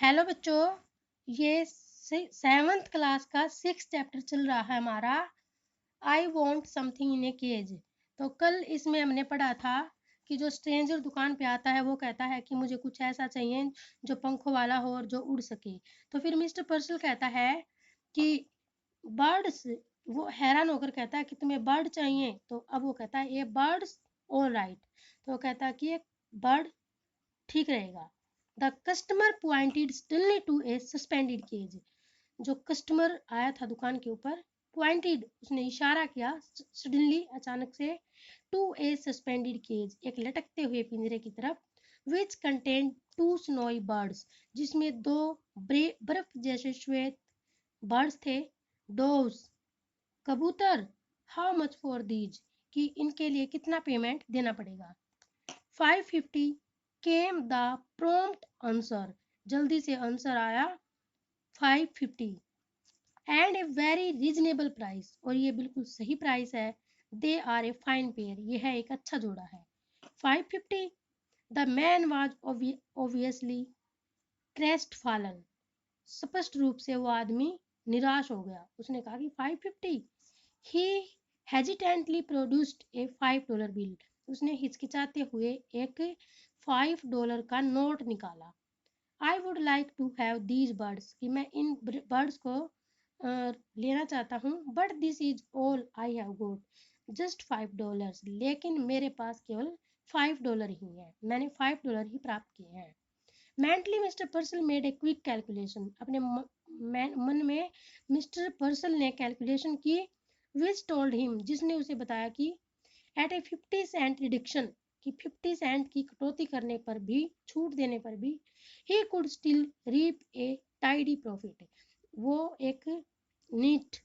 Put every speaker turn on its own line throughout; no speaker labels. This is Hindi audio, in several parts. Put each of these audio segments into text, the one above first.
हेलो बच्चों, ये सेवन्थ क्लास का 6th चैप्टर चल रहा है हमारा। I want something in a cage. तो कल इसमें हमने पढ़ा था कि जो स्ट्रेंजर दुकान पे आता है वो कहता है कि मुझे कुछ ऐसा चाहिए जो पंखों वाला हो और जो उड़ सके। तो फिर मिस्टर पर्सल कहता है कि बर्ड्स, वो हैरान होकर कहता है कि तुम्हें बर्ड चाहिए। तो अब वो कहता है ये बर्ड्स ऑल राइट। तो वो कहता है कि एक बर्ड ठीक रहेगा। The customer pointed stilly to a suspended cage. जो कस्टमर आया था दुकान के ऊपर, पॉइंटेड उसने इशारा किया सडनली अचानक से, टू ए सस्पेंडेड केज एक लटकते हुए पिंजरे की तरफ। Which contain two snowy birds, जिसमें दो बर्फ जैसे श्वेत बर्ड्स थे। डोव्स, कबूतर। हाउ मच फॉर दीज, कि इनके लिए कितना पेमेंट देना पड़ेगा। 550 केम द प्रॉम्प्ट आंसर, जल्दी से आंसर आया 550। And a very reasonable price, और ये बिल्कुल सही प्राइस है। They are a fine pair, ये है एक अच्छा जोड़ा है। 550। The man was obviously crestfallen, स्पष्ट रूप से वो आदमी निराश हो गया। उसने कहा कि 550। He hesitantly produced a $5 bill, उसने हिचकिचाते हुए एक $5 का नोट निकाला। I would like to have these birds, कि मैं इन बर्ड्स को लेना चाहता हूँ। But this is all I have got, just $5, लेकिन मेरे पास केवल $5 ही है, मैंने $5 ही प्राप्त किए हैं। Mentally mister पर्सल made a quick calculation, अपने मन में मिस्टर पर्सल ने कैलकुलेशन की। विच टोल्ड हिम, जिसने उसे बताया कि एट ए 50 सेंट रिडक्शन, कि 50 सेंट की कटौती करने पर भी, छूट देने पर भी, he could still reap a tidy profit, वो एक नीट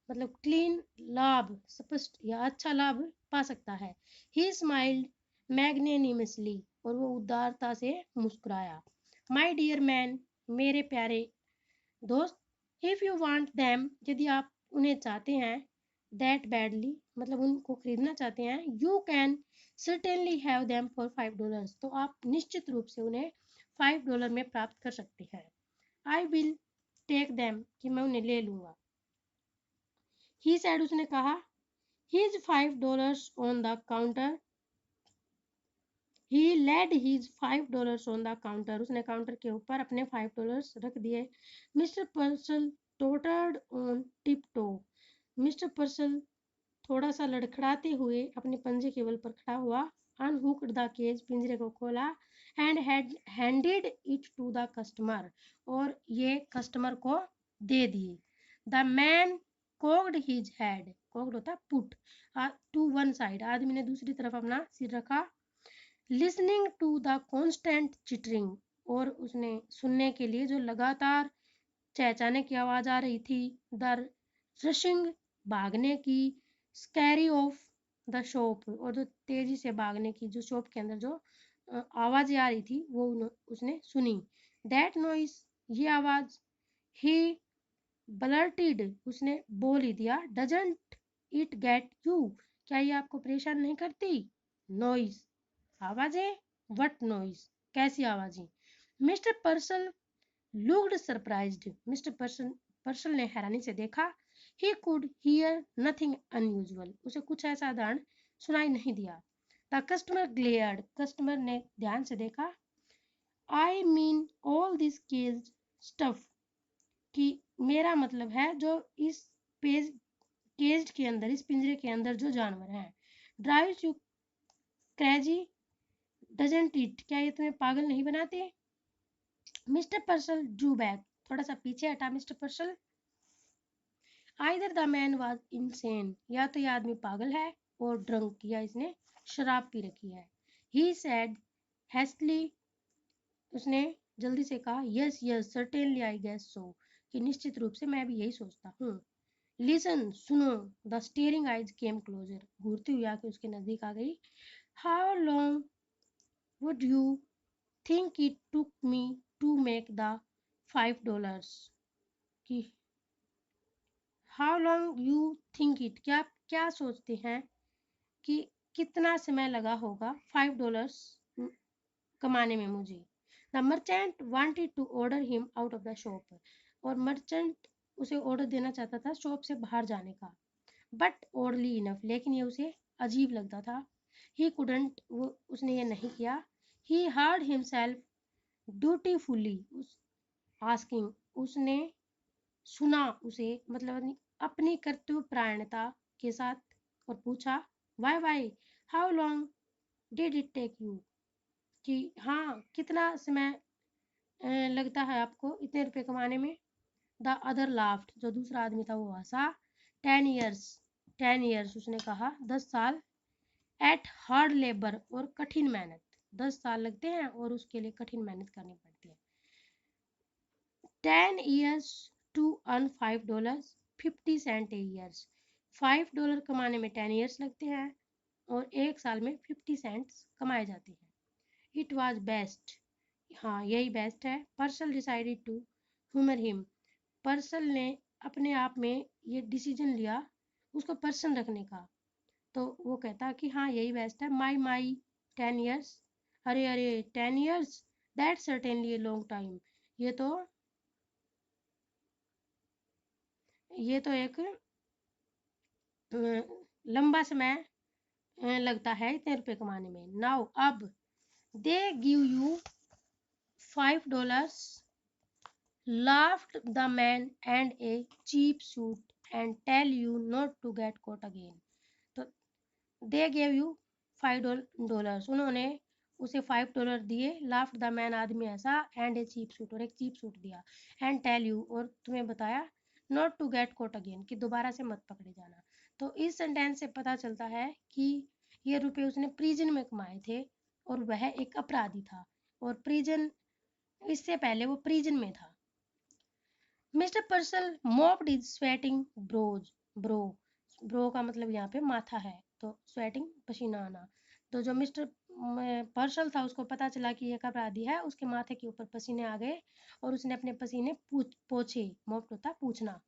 मतलब क्लीन लाभ, स्पष्ट या अच्छा लाभ पा सकता है। ही स्माइल्ड मैग्नेनिमसली, और वो उदारता से मुस्कुराया। माई डियर मैन, मेरे प्यारे दोस्त, इफ यू वांट देम, यदि आप उन्हें चाहते हैं, दैट बैडली मतलब उनको खरीदना चाहते हैं, you can certainly have them for $5, तो आप निश्चित रूप से उन्हें $5 में प्राप्त कर सकते हैं। आई विल टेक देम, कि मैं उन्हें ले लूंगा। ही सैड, उसने कहा। His $5 on the counter, he laid his $5 on the counter, उसने काउंटर के ऊपर अपने $5 रख दिए। Mister Purcell tottered on tiptoe, mister Purcell थोड़ा सा लड़खड़ाते हुए अपने पंजे के बल पर खड़ा हुआ। अनहुक्ड द केज, पिंजरे को खोला। And handed it to the customer, और ये कस्टमर को दे दिए। The man cocked his head, cocked होता पुट टू वन साइड, आदमी ने दूसरी तरफ अपना सिर रखा। Listening to the constant chittering, और उसने सुनने के लिए जो लगातार चहचहाने की आवाज आ रही थी। द रशिंग, भागने की। स्कैरी ऑफ द शॉप, और जो तेजी से भागने की, जो शॉप के अंदर जो आवाजें आ रही थी वो उसने सुनी। दैट नॉइस, ये आवाज। ही ब्लर्टेड, उसने बोल ही दिया। डजंट इट गेट यू, क्या ये आपको परेशान नहीं करती। नॉइस, आवाजें। व्हाट नॉइस, कैसी आवाजें। मिस्टर पर्सल लुक्ड सरप्राइज्ड, मिस्टर पर्सल ने हैरानी से देखा। He could hear nothing unusual, उसे कुछ असाधारण सुनाई नहीं दिया। द कस्टमर ग्लेयर्ड, कस्टमर ने ध्यान से देखा। I mean all this cage stuff, कि मेरा मतलब है जो इस पेज केज के अंदर, इस पिंजरे के अंदर जो जानवर हैं। Drives you crazy doesn't it, क्या ये तुम्हें पागल नहीं बनाते। मिस्टर पर्सल ड्रू बैक, थोड़ा सा पीछे हटा mister पर्सल। Either the man was insane, या तो ये आदमी पागल है, और ड्रंक, या इसने शराब पी रखी है। ही सैड हैस्टली, उसने जल्दी से कहा। Yes yes certainly I guess so, कि निश्चित रूप से मैं भी यही सोचता हूँ। लिसन, सुनो। The staring eyes came closer, घूरती हुई आके उसके नजदीक आ गई। How long would you think it took me to make the $5, कि how long you think it, क्या आप क्या सोचते हैं कि कितना समय लगा होगा $5 कमाने में मुझे। The merchant wanted to order him out of the shop, और मर्चेंट उसे ऑर्डर देना चाहता था शॉप से बाहर जाने का, बट ओडली इनफ, लेकिन ये उसे अजीब लगता था। ही कुडंट, वो उसने ये नहीं किया। ही हार्ड हिमसेल्फ ड्यूटीफुली आस्किंग, उसने सुना उसे, मतलब अपनी कर्तव्यपरायणता के साथ, और पूछा why how long did it take you, कि हाँ कितना समय लगता है आपको इतने रुपए कमाने में। द अदर लाफ्ट, जो दूसरा आदमी था वो हंसा। 10 years, 10 years उसने कहा, 10 साल। एट हार्ड लेबर, और कठिन मेहनत, 10 साल लगते हैं और उसके लिए कठिन मेहनत करनी पड़ती है। 10 years to earn $5, 50 cents a year, $5 कमाने में 10 years लगते हैं और 1 साल में 50 cents कमाए जाते हैं। इट वॉज बेस्ट, हाँ यही बेस्ट है। Purcell decided to humour him, Purcell ने अपने आप में ये डिसीजन लिया उसको पर्सन रखने का, तो वो कहता कि हाँ यही बेस्ट है। माई 10 years, अरे अरे 10 years, that certainly a long time, ये तो एक लंबा समय लगता है इतने रुपए कमाने में। नाउ अब they give you $5, laughed the man, and a cheap suit, and tell you not to get caught again। तो दे गेव यू $5, उन्होंने उसे $5 दिए। लाफ्ट द मैन, आदमी ऐसा, एंड ए चीप सूट, और एक चीप सूट दिया। एंड टेल यू, और तुम्हें बताया, not to get caught again, कि दोबारा से मत पकड़े जाना। तो इस सेंटेंस से पता चलता है कि ये रुपए उसने प्रिजन में कमाए थे और वह एक अपराधी था, और प्रिजन, इससे पहले वो प्रिजन में था। Mister Purcell mopped his sweating brows, brow, brow का मतलब यहाँ पे माथा है, तो स्वेटिंग पसीना आना। तो जो मिस्टर पर्सल था उसको पता चला कि एक अपराधी है, उसके माथे के ऊपर पसीने आ गए और उसने अपने पसीने पोछे। मोप्ड होता पूछना।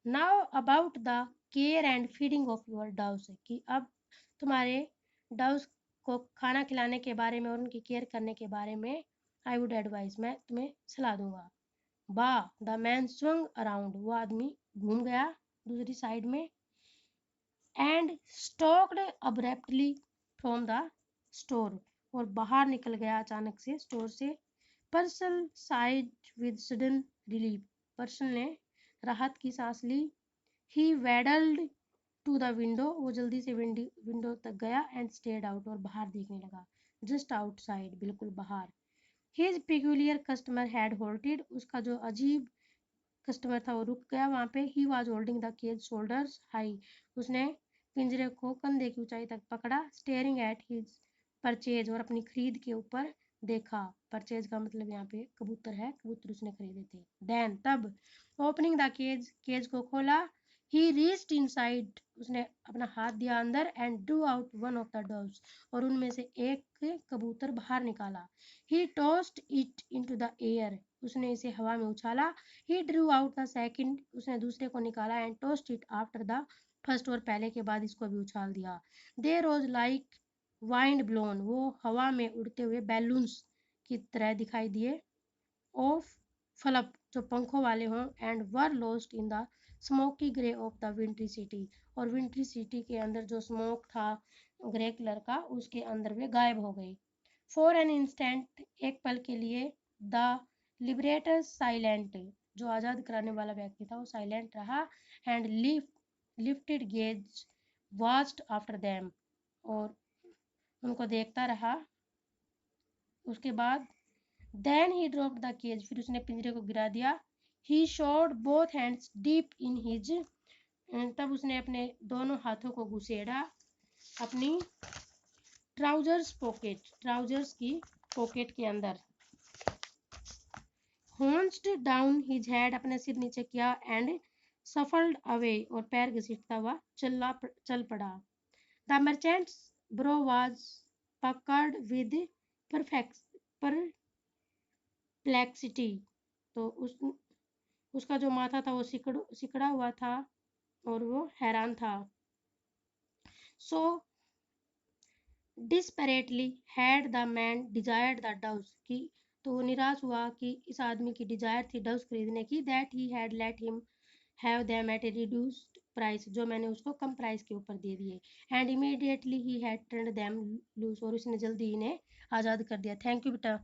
Now about the care and feeding of your doves, कि अब तुम्हारे डव्स को खाना खिलाने के बारे में और उनकी केयर करने के बारे में आई वुड एडवाइस, मैं तुम्हें सलाह दूंगा। बा, द मैन swung अराउंड, वो आदमी घूम गया दूसरी साइड में। And stocked abruptly from the store, और बाहर निकल गया अचानक से स्टोर से। Person side with sudden relief, person ने राहत की सांस ली। ही वेडल्ड टू द विंडो, वो जल्दी से विंडो तक गया। एंड स्टेड आउट, और बाहर देखने लगा। जस्ट आउटसाइड, बिल्कुल बाहर। हिज पेक्यूलियर कस्टमर हैड होल्टेड, उसका जो अजीब कस्टमर था वो रुक गया वहां पे। He was holding the cage shoulders high, उसने पिंजरे को कंधे की ऊंचाई तक पकड़ा। स्टेयरिंग एट हिज परचेज, और अपनी खरीद के ऊपर देखा। परचेज का मतलब यहाँ पे कबूतर है, कबूतर उसने खरीदे थे। देन, तब, ओपनिंग द केज, केज को खोला। ही रीच्ड इनसाइड, उसने अपना हाथ दिया अंदर। And drew out one of the doves, और उनमें से एक कबूतर बाहर निकाला। He tossed it into the air, उसने इसे हवा में उछाला। He drew out the second, उसने दूसरे को निकाला। And tossed it after the first, और पहले के बाद इसको भी उछाल दिया। They rose like windblown, वो हवा में उड़ते हुए बैलून्स की तरह दिखाई दिए। ऑफ फ्लप, जो पंखों वाले हों। And were lost in the smoky grey of the विंट्री city, और विंट्री सिटी के अंदर जो स्मोक था ग्रे कलर का, उसके अंदर वे गायब हो गए। फॉर एन इंस्टेंट, एक पल के लिए, द लिबरेटर साइलेंट, जो आज़ाद कराने वाला व्यक्ति था वो साइलेंट रहा। And lifted gaze watched after them, और उनको देखता रहा। उसके बाद, then he dropped the cage, फिर उसने पिंजरे को गिरा दिया। He shoved both hands deep in his, तब उसने अपने दोनों हाथों को घुसेड़ा अपनी ट्राउजर्स की पॉकेट के अंदर। हुंच्ड डाउन हिज हेड, अपने सिर नीचे किया। एंड सफल्ड अवे, और पैर घसीटता हुआ चल पड़ा। द मर्चेंट्स ब्रो वाज पकड़ विद परप्लेक्सिटी, तो उसका जो माथा था वो सिकड़ा हुआ था और वो हैरान था। So desperately had the man desired the doves, की तो वो निराश हुआ कि इस आदमी की डिजायर थी डव्स खरीदने की, that he had let him have them at a reduced price, जो मैंने उसको कम प्राइस के ऊपर दे दिए। And immediately he had turned them loose, और उसने जल्दी इन्हें आज़ाद कर दिया। थैंक यू बेटा।